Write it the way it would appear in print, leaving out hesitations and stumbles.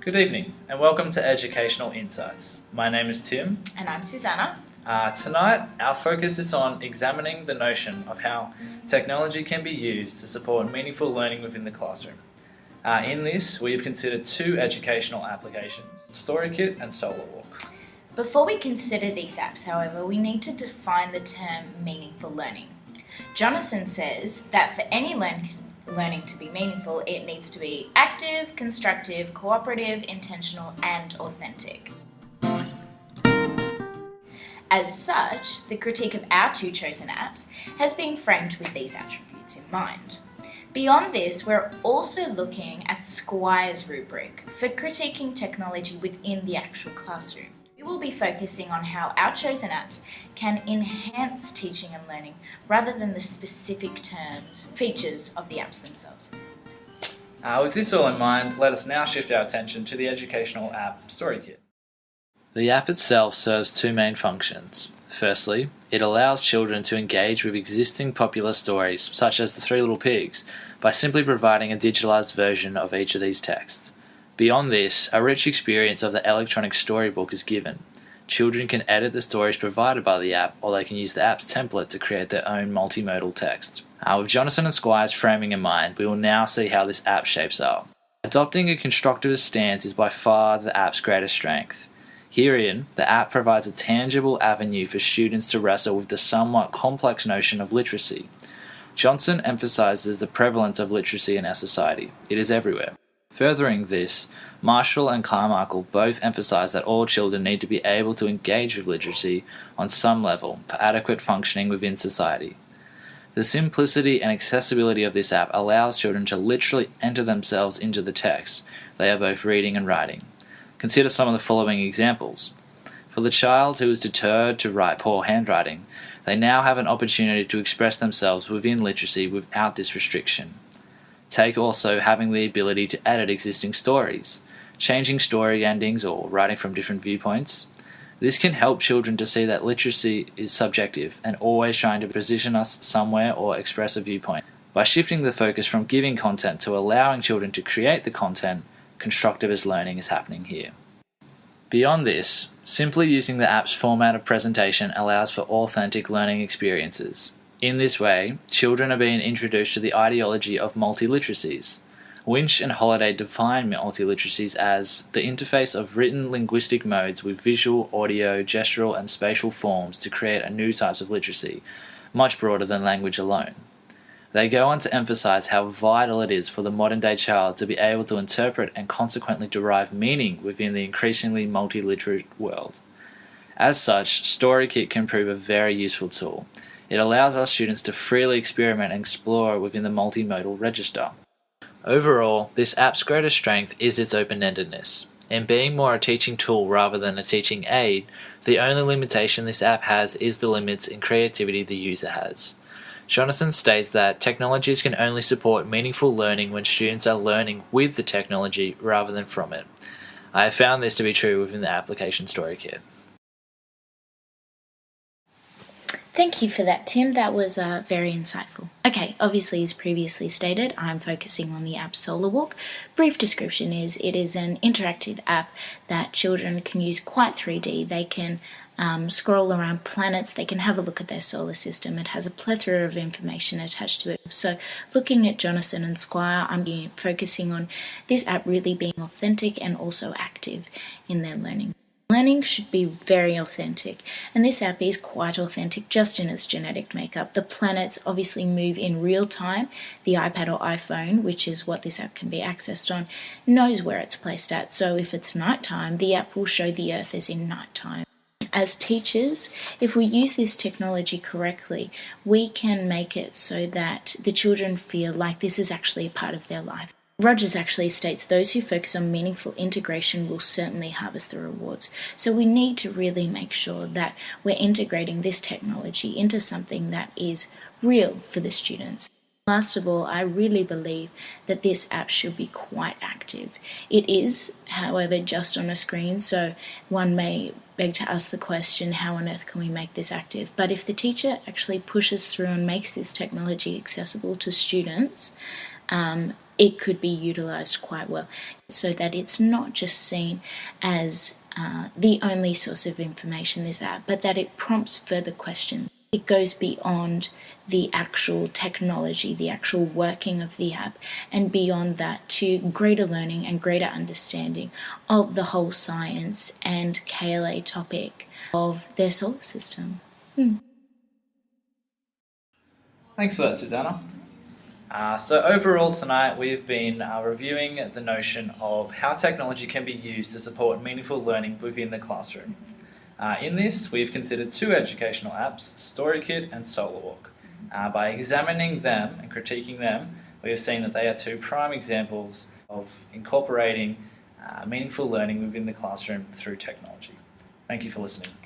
Good evening and welcome to Educational Insights. My name is Tim. And I'm Susanna. Tonight our focus is on examining the notion of how technology can be used to support meaningful learning within the classroom. In this we have considered two educational applications, StoryKit and Solarwalk. Before we consider these apps, however, we need to define the term meaningful learning. Jonathan says that for any learning to be meaningful, it needs to be active, constructive, cooperative, intentional, and authentic. As such, the critique of our two chosen apps has been framed with these attributes in mind. Beyond this, we're also looking at Squire's rubric for critiquing technology within the actual classroom. We will be focusing on how our chosen apps can enhance teaching and learning rather than the specific features of the apps themselves. With this all in mind, let us now shift our attention to the educational app StoryKit. The app itself serves two main functions. Firstly, it allows children to engage with existing popular stories, such as The Three Little Pigs, by simply providing a digitalized version of each of these texts. Beyond this, a rich experience of the electronic storybook is given. Children can edit the stories provided by the app, or they can use the app's template to create their own multimodal text. With Jonathan and Squire's framing in mind, we will now see how this app shapes up. Adopting a constructivist stance is by far the app's greatest strength. Herein, the app provides a tangible avenue for students to wrestle with the somewhat complex notion of literacy. Johnson emphasizes the prevalence of literacy in our society. It is everywhere. Furthering this, Marshall and Carmichael both emphasize that all children need to be able to engage with literacy on some level for adequate functioning within society. The simplicity and accessibility of this app allows children to literally enter themselves into the text they are both reading and writing. Consider some of the following examples. For the child who is deterred to write poor handwriting, they now have an opportunity to express themselves within literacy without this restriction. Take also having the ability to edit existing stories, changing story endings or writing from different viewpoints. This can help children to see that literacy is subjective and always trying to position us somewhere or express a viewpoint. By shifting the focus from giving content to allowing children to create the content, constructivist learning is happening here. Beyond this, simply using the app's format of presentation allows for authentic learning experiences. In this way, children are being introduced to the ideology of multiliteracies. Winch and Holliday define multiliteracies as the interface of written linguistic modes with visual, audio, gestural, and spatial forms to create a new type of literacy, much broader than language alone. They go on to emphasize how vital it is for the modern-day child to be able to interpret and consequently derive meaning within the increasingly multiliterate world. As such, StoryKit can prove a very useful tool. It allows our students to freely experiment and explore within the multimodal register. Overall, this app's greatest strength is its open-endedness. In being more a teaching tool rather than a teaching aid, the only limitation this app has is the limits in creativity the user has. Jonathan states that technologies can only support meaningful learning when students are learning with the technology rather than from it. I have found this to be true within the application StoryKit. Thank you for that, Tim. That was very insightful. Okay, obviously, as previously stated, I'm focusing on the app Solarwalk. Brief description is it is an interactive app that children can use quite 3D. They can scroll around planets, they can have a look at their solar system. It has a plethora of information attached to it. So looking at Jonathan and Squire, I'm focusing on this app really being authentic and also active in their learning. Learning should be very authentic, and this app is quite authentic just in its genetic makeup. The planets obviously move in real time. The iPad or iPhone, which is what this app can be accessed on, knows where it's placed at. So if it's nighttime, the app will show the Earth as in nighttime. As teachers, if we use this technology correctly, we can make it so that the children feel like this is actually a part of their life. Rogers actually states those who focus on meaningful integration will certainly harvest the rewards. So we need to really make sure that we're integrating this technology into something that is real for the students. Last of all, I really believe that this app should be quite active. It is, however, just on a screen, so one may beg to ask the question, how on earth can we make this active? But if the teacher actually pushes through and makes this technology accessible to students, it could be utilized quite well, so that it's not just seen as the only source of information, this app, but that it prompts further questions. It goes beyond the actual technology, the actual working of the app, and beyond that to greater learning and greater understanding of the whole science and KLA topic of their solar system. Thanks for that, Susanna. So overall tonight we've been reviewing the notion of how technology can be used to support meaningful learning within the classroom. In this, we've considered two educational apps, StoryKit and Solarwalk. By examining them and critiquing them, we have seen that they are two prime examples of incorporating meaningful learning within the classroom through technology. Thank you for listening.